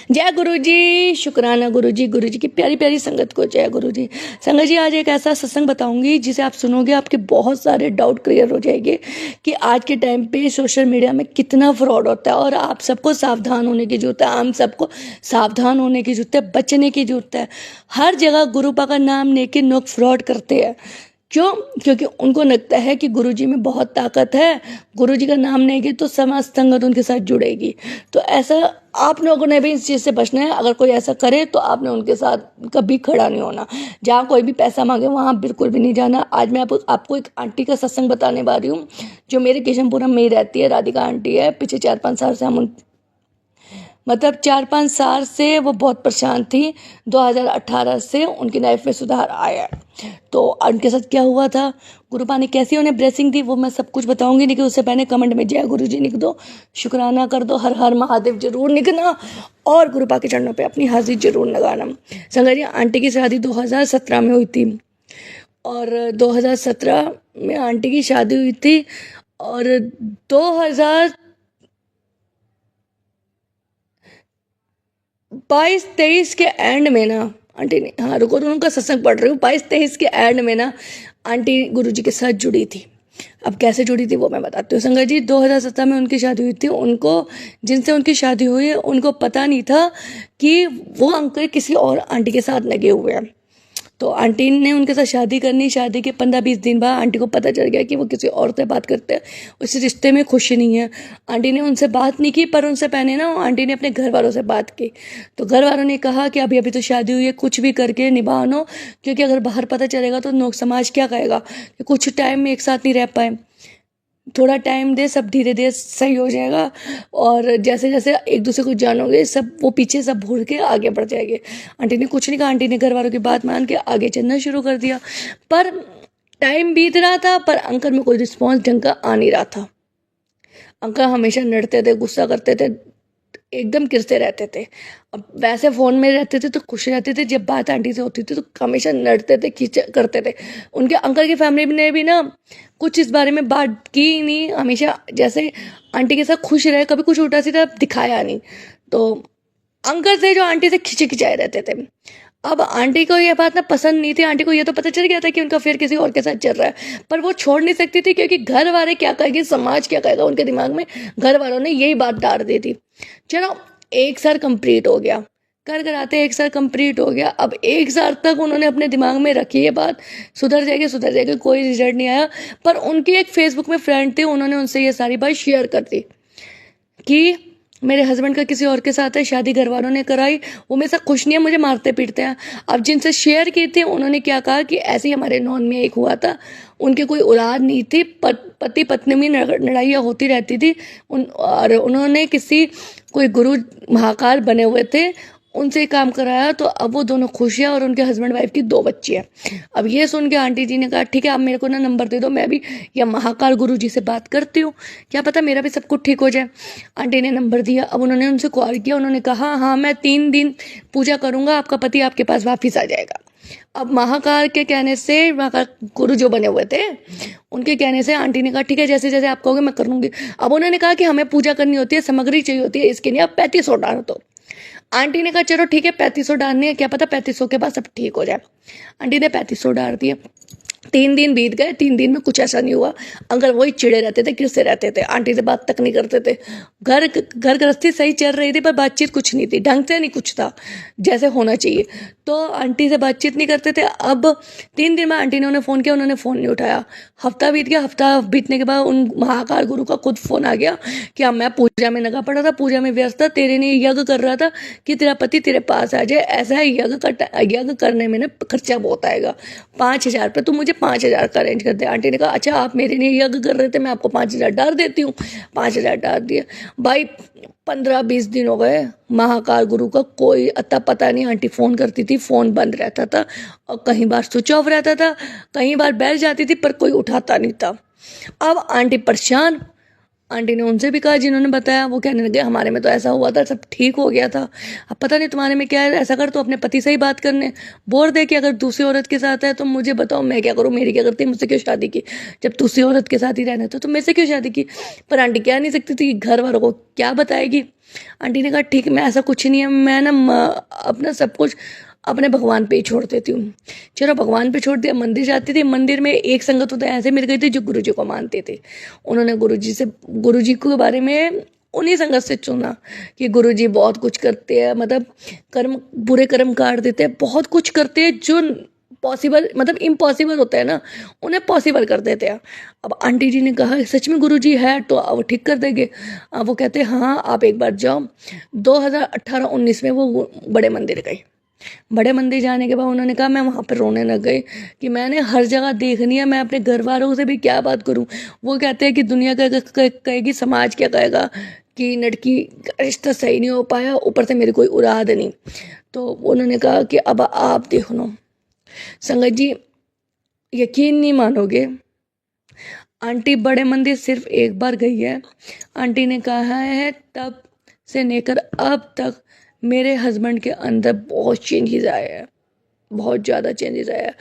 जय गुरु जी, शुक्राना गुरु जी की प्यारी प्यारी संगत को जय गुरु जी। संगत जी, आज एक ऐसा सत्संग बताऊंगी जिसे आप सुनोगे आपके बहुत सारे डाउट क्लियर हो जाएंगे कि आज के टाइम पे सोशल मीडिया में कितना फ्रॉड होता है और आप सबको सावधान होने की जरूरत है। हम सबको सावधान होने की जरूरत है, बचने की जरूरत है। हर जगह गुरुपा का नाम लेके लोग फ्रॉड करते हैं। क्यों? क्योंकि उनको लगता है कि गुरुजी में बहुत ताकत है, गुरुजी का नाम लेंगे तो समाज संगत उनके साथ जुड़ेगी। तो ऐसा आप लोगों ने भी इस चीज़ से बचना है। अगर कोई ऐसा करे तो आपने उनके साथ कभी खड़ा नहीं होना। जहाँ कोई भी पैसा मांगे वहाँ बिल्कुल भी नहीं जाना। आज मैं आपको एक आंटी का सत्संग बताने वाली हूँ जो मेरे किशनपुरम में ही रहती है। राधिका आंटी है। पिछले 4-5 साल से हम 4-5 साल से वो बहुत परेशान थी। 2018 से उनकी लाइफ में सुधार आया है। तो उनके साथ क्या हुआ था, गुरुपा ने कैसी उन्हें ब्लेसिंग दी, वो मैं सब कुछ बताऊंगी। लेकिन उससे पहले कमेंट में जय गुरु जी लिख दो, शुक्राना कर दो, हर हर महादेव जरूर लिखना और गुरुपा के चरणों पे अपनी हाजिरी जरूर लगाना। संगत जी, आंटी की शादी 2017 में हुई थी और 2017 में आंटी की शादी हुई थी और 2022-23 के एंड में ना आंटी ने, हाँ रुको तो उनका सत्संग पढ़ रही हूँ, 22-23 के एंड में ना आंटी गुरुजी के साथ जुड़ी थी। अब कैसे जुड़ी थी वो मैं बताती हूँ। संगत जी, 2017 में उनकी शादी हुई थी। उनको, जिनसे उनकी शादी हुई है, उनको पता नहीं था कि वो अंकल किसी और आंटी के साथ लगे हुए हैं। तो आंटी ने उनके साथ शादी करनी। शादी के 15-20 दिन बाद आंटी को पता चल गया कि वो किसी और से बात करते हैं, उस रिश्ते में खुश नहीं है। आंटी ने उनसे बात नहीं की, पर उनसे पहले ना आंटी ने अपने घर वालों से बात की। तो घर वालों ने कहा कि अभी अभी तो शादी हुई है, कुछ भी करके निभानो, क्योंकि अगर बाहर पता चलेगा तो लोग समाज क्या कहेगा कि कुछ टाइम में एक साथ नहीं रह पाए, थोड़ा टाइम दे, सब धीरे धीरे सही हो जाएगा और जैसे जैसे एक दूसरे को जानोगे सब वो पीछे सब भूल के आगे बढ़ जाएंगे। आंटी ने कुछ नहीं कहा। आंटी ने घर वालों की बात मान के आगे चलना शुरू कर दिया। पर टाइम बीत रहा था पर अंकल में कोई रिस्पॉन्स ढंग का आ नहीं रहा था। अंकल हमेशा लड़ते थे, गुस्सा करते थे, एकदम किरते रहते थे। अब वैसे फ़ोन में रहते थे तो खुश रहते थे, जब बात आंटी से होती थी तो हमेशा लड़ते थे, खींच करते थे। उनके अंकल की फैमिली ने भी ना कुछ इस बारे में बात की नहीं। हमेशा जैसे आंटी के साथ खुश रहे, कभी कुछ उल्टा सीधा दिखाया नहीं। तो अंकल थे जो आंटी से खिंचाए रहते थे। अब आंटी को ये बात ना पसंद नहीं थी। आंटी को ये तो पता चल गया था कि उनका फिर किसी और के साथ चल रहा है, पर वो छोड़ नहीं सकती थी क्योंकि घर वाले क्या कहेंगे, समाज क्या कहेगा, उनके दिमाग में घर वालों ने यही बात डाल दी थी। चलो 1 साल कंप्लीट हो गया, कर आते 1 साल कंप्लीट हो गया। अब 1 साल तक उन्होंने अपने दिमाग में रखी ये बात, सुधर जाएगी, कोई रिजल्ट नहीं आया। पर उनके एक फेसबुक में फ्रेंड थे, उन्होंने उनसे ये सारी बात शेयर कर दी कि मेरे हस्बैंड का किसी और के साथ है, शादी घर वालों ने कराई, वो मेरे साथ खुश नहीं है, मुझे मारते पीटते हैं। अब जिनसे शेयर की थी उन्होंने क्या कहा कि ऐसे ही हमारे नॉन में एक हुआ था, उनके कोई औलाद नहीं थी, पति पत्नी में लड़ाइयाँ होती रहती थी। और उन्होंने किसी कोई गुरु महाकाल बने हुए थे, उनसे काम कराया, तो अब वो दोनों खुश हैं और उनके हस्बैंड वाइफ की 2 बच्ची हैं। अब ये सुन के आंटी जी ने कहा ठीक है, आप मेरे को ना नंबर दे दो, मैं भी या महाकाल गुरु जी से बात करती हूँ, क्या पता मेरा भी सब कुछ ठीक हो जाए। आंटी ने नंबर दिया। अब उन्होंने उनसे कॉल किया। उन्होंने कहा हाँ मैं 3 दिन पूजा करूँगा, आपका पति आपके पास वापिस आ जाएगा। अब महाकाल के कहने से, महाकाल गुरु जो बने हुए थे उनके कहने से आंटी ने कहा ठीक है, जैसे जैसे आप कहोगे मैं कर लूँगी। अब उन्होंने कहा कि हमें पूजा करनी होती है, सामग्री चाहिए होती है, इसके लिए आप 3500 डाल दो। आंटी ने कहा चलो ठीक है, 3500 डालने हैं, क्या पता 3500 के बाद सब ठीक हो जाए। आंटी ने 3500 डाल दिए। 3 दिन बीत गए। 3 दिन में कुछ ऐसा नहीं हुआ। अंकल वही चिड़े रहते थे, किससे रहते थे, आंटी से बात तक नहीं करते थे। घर गृहस्थी सही चल रही थी पर बातचीत कुछ नहीं थी, ढंग से नहीं कुछ था जैसे होना चाहिए। तो आंटी से बातचीत नहीं करते थे। अब 3 दिन में आंटी ने उन्हें फ़ोन किया, उन्होंने फ़ोन नहीं उठाया। हफ्ता बीत गया। हफ्ता बीतने के बाद उन महाकाल गुरु का खुद फ़ोन आ गया कि अब मैं पूजा में लगा पड़ा था, पूजा में व्यस्त था, तेरे लिए यज्ञ कर रहा था कि तेरा पति तेरे पास आ जाए। ऐसा है यज्ञ करने में ना खर्चा बहुत आएगा, 5000 रुपये, तू मुझे 5000 का अरेंज कर दे। आंटी ने कहा अच्छा आप मेरे लिए यज्ञ कर रहे थे, मैं आपको 5000 डाल देती हूँ। 5000 डाल दिए। भाई 15-20 दिन हो गए, महाकाल गुरु का कोई अता पता नहीं। आंटी फ़ोन करती थी, फ़ोन बंद रहता था और कहीं बार स्विच ऑफ रहता था, कहीं बार बैठ जाती थी पर कोई उठाता नहीं था। अब आंटी परेशान, आंटी ने उनसे भी कहा जिन्होंने बताया। वो कहने लगे हमारे में तो ऐसा हुआ था, सब ठीक हो गया था, अब पता नहीं तुम्हारे में क्या है। ऐसा कर तो अपने पति से ही बात करने बोल दे कि अगर दूसरी औरत के साथ है तो मुझे बताओ, मैं क्या करूँ, मेरी क्या करती, मुझसे क्यों शादी की, जब दूसरी औरत के साथ ही रहना था तो मेरे से क्यों शादी की। पर आंटी कह नहीं सकती थी, घर वालों को क्या बताएगी। आंटी ने कहा ठीक है, मैं ऐसा कुछ नहीं है, मैं ना अपना सब कुछ अपने भगवान पे ही छोड़ देती हूँ। चलो भगवान पे छोड़ दिया, मंदिर जाती थी। मंदिर में एक संगत होता ऐसे मिल गई थी जो गुरुजी को मानते थे। उन्होंने गुरुजी के बारे में उन्हीं संगत से चुना कि गुरुजी बहुत कुछ करते हैं, मतलब कर्म, बुरे कर्म काट देते हैं, बहुत कुछ करते हैं जो पॉसिबल, मतलब इम्पॉसिबल होता है ना, उन्हें पॉसिबल कर देते हैं। अब आंटी जी ने कहा सच में गुरुजी है तो वो ठीक कर देंगे। वो कहते हैं हाँ आप एक बार जाओ। 2018-19 में वो बड़े मंदिर गए। बड़े मंदिर जाने के बाद उन्होंने कहा मैं वहाँ पर रोने लग गई कि मैंने हर जगह देखनी है, मैं अपने घर वालों से भी क्या बात करूँ। वो कहते हैं कि दुनिया कहेगी, समाज क्या कहेगा कि लड़की का रिश्ता सही नहीं हो पाया, ऊपर से मेरी कोई औलाद नहीं। तो उन्होंने कहा कि अब आप देख लो। संगत जी यकीन नहीं मानोगे, आंटी बड़े मंदिर सिर्फ एक बार गई है। आंटी ने कहा है तब से लेकर अब तक मेरे हस्बैंड के अंदर बहुत चेंजेस आए हैं, बहुत ज़्यादा चेंजेस आया है।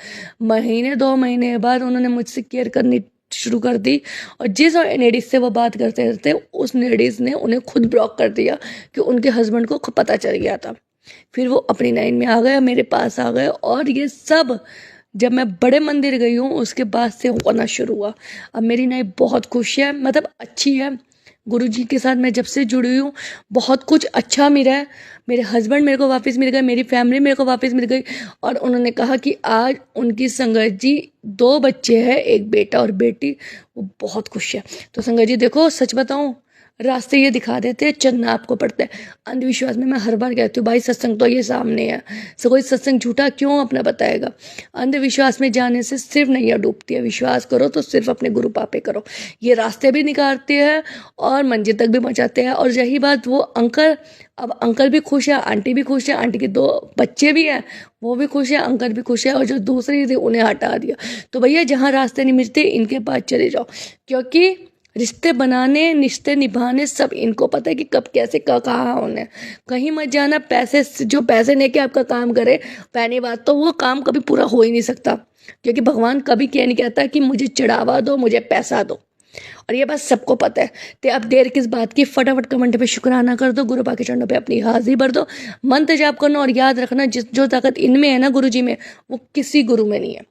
महीने 2 महीने बाद उन्होंने मुझसे केयर करनी शुरू कर दी, और जिस लेडीज से वो बात करते थे उस लेडीज़ ने उन्हें खुद ब्लॉक कर दिया कि उनके हस्बैंड को खुद पता चल गया था। फिर वो अपनी लाइन में आ गए, मेरे पास आ गए, और ये सब जब मैं बड़े मंदिर गई हूँ उसके बाद से होना शुरू हुआ। अब मेरी लाइफ बहुत खुश है, मतलब अच्छी है। गुरुजी के साथ मैं जब से जुड़ी हूँ बहुत कुछ अच्छा मिला है। मेरे हस्बैंड मेरे को वापस मिल गए, मेरी फैमिली मेरे को वापस मिल गई, और उन्होंने कहा कि आज उनकी संगत जी 2 बच्चे हैं, एक बेटा और बेटी, वो बहुत खुश है। तो संगत जी देखो, सच बताऊँ, रास्ते ये दिखा देते हैं, चलना आपको पड़ता है। अंधविश्वास में मैं हर बार कहती हूँ भाई सत्संग तो ये सामने है, सो कोई सत्संग झूठा क्यों अपना बताएगा। अंधविश्वास में जाने से सिर्फ नैया डूबती है, विश्वास करो तो सिर्फ अपने गुरु पापे करो। ये रास्ते भी निकालते हैं और मंजिल तक भी पहुँचाते हैं। और यही बात वो अंकल, अब अंकल भी खुश है, आंटी भी खुश है, आंटी के 2 बच्चे भी हैं, वो भी खुश है, अंकल भी खुश है, और जो दूसरे थे उन्हें हटा दिया। तो भैया जहाँ रास्ते नहीं मिलते इनके पास चले जाओ, क्योंकि रिश्ते बनाने, रिश्ते निभाने सब इनको पता है कि कब कैसे कहाँ होना है। कहीं मत जाना, पैसे जो पैसे लेके आपका काम करे, पहली बात तो वो काम कभी पूरा हो ही नहीं सकता, क्योंकि भगवान कभी क्या नहीं कहता कि मुझे चढ़ावा दो, मुझे पैसा दो, और ये बात सबको पता है। तो अब देर किस बात की, फटाफट कमेंट पे शुक्राना कर दो, गुरु के चरणों पे अपनी हाजिरी भर दो, मंत्र जाप करना, और याद रखना जिस जो ताकत इनमें है ना गुरु जी में, वो किसी गुरु में नहीं है।